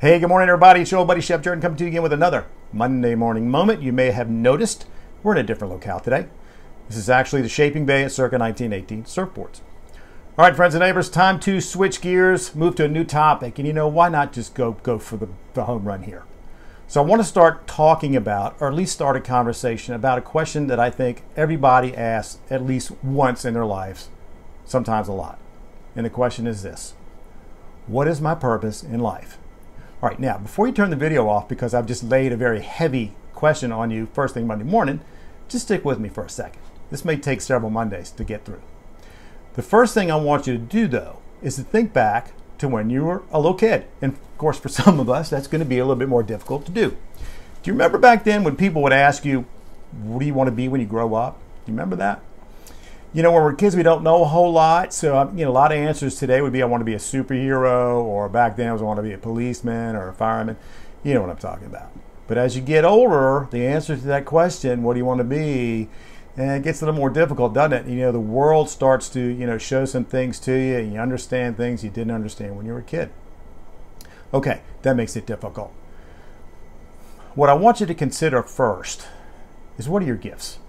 Hey, good morning, everybody. It's your old buddy Chef Jordan coming to you again with another Monday morning moment. You may have noticed we're in a different locale today. This is actually the Shaping Bay at Circa 1918 surfboards. All right, friends and neighbors, time to switch gears, move to a new topic. And you know, why not just go for the home run here? So I want to start talking about, or at least start a conversation about a question that I think everybody asks at least once in their lives, sometimes a lot. And the question is this: what is my purpose in life? All right, now, before you turn the video off, because I've just laid a very heavy question on you first thing Monday morning, just stick with me for a second. This may take several Mondays to get through. The first thing I want you to do, though, is to think back to when you were a little kid. And of course, for some of us, that's going to be a little bit more difficult to do. Do you remember back then when people would ask you, what do you want to be when you grow up? Do you remember that? You know, when we're kids, we don't know a whole lot. So, a lot of answers today would be, I want to be a superhero, or back then it was, I want to be a policeman or a fireman. You know what I'm talking about. But as you get older, the answer to that question, what do you want to be, and it gets a little more difficult, doesn't it? You know, the world starts to, show some things to you, and you understand things you didn't understand when you were a kid. Okay, that makes it difficult. What I want you to consider first is, what are your gifts?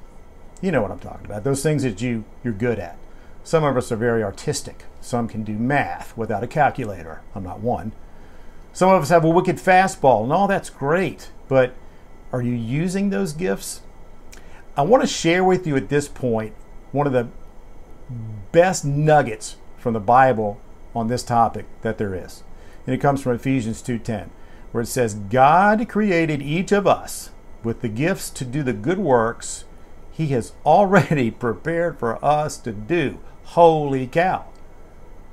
You know what I'm talking about. Those things that you're good at. Some of us are very artistic. Some can do math without a calculator. I'm not one. Some of us have a wicked fastball, and all that's great. But are you using those gifts? I want to share with you at this point one of the best nuggets from the Bible on this topic that there is. And it comes from Ephesians 2:10, where it says, God created each of us with the gifts to do the good works He has already prepared for us to do. Holy cow.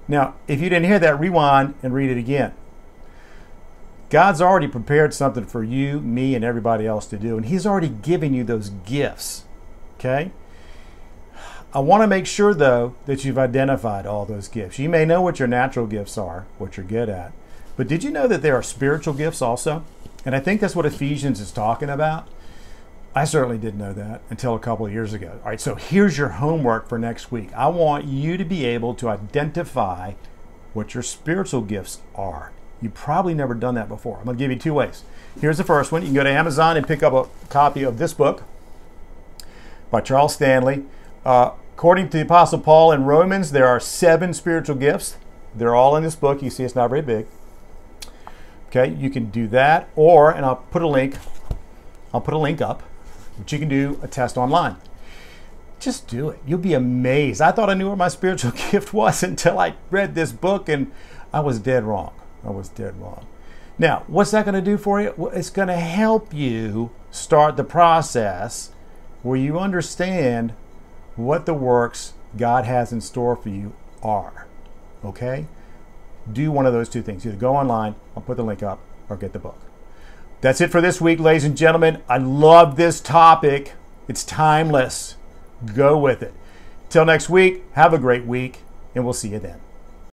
Now, if you didn't hear that, rewind and read it again. God's already prepared something for you, me, and everybody else to do, and He's already given you those gifts. Okay? I want to make sure, though, that you've identified all those gifts. You may know what your natural gifts are, what you're good at, but did you know that there are spiritual gifts also? And I think that's what Ephesians is talking about. I certainly didn't know that until a couple of years ago. All right, so here's your homework for next week. I want you to be able to identify what your spiritual gifts are. You've probably never done that before. I'm going to give you two ways. Here's the first one. You can go to Amazon and pick up a copy of this book by Charles Stanley. According to the Apostle Paul in Romans, there are 7 spiritual gifts. They're all in this book. You see it's not very big. Okay, you can do that, or, and I'll put a link up, but you can do a test online. Just do it. You'll be amazed. I thought I knew what my spiritual gift was until I read this book, and I was dead wrong. Now, what's that going to do for you? Well, it's going to help you start the process where you understand what the works God has in store for you are. Okay? Do one of those two things. Either go online, I'll put the link up, or get the book. That's it for this week, ladies and gentlemen. I love this topic. It's timeless. Go with it. Till next week, have a great week, and we'll see you then.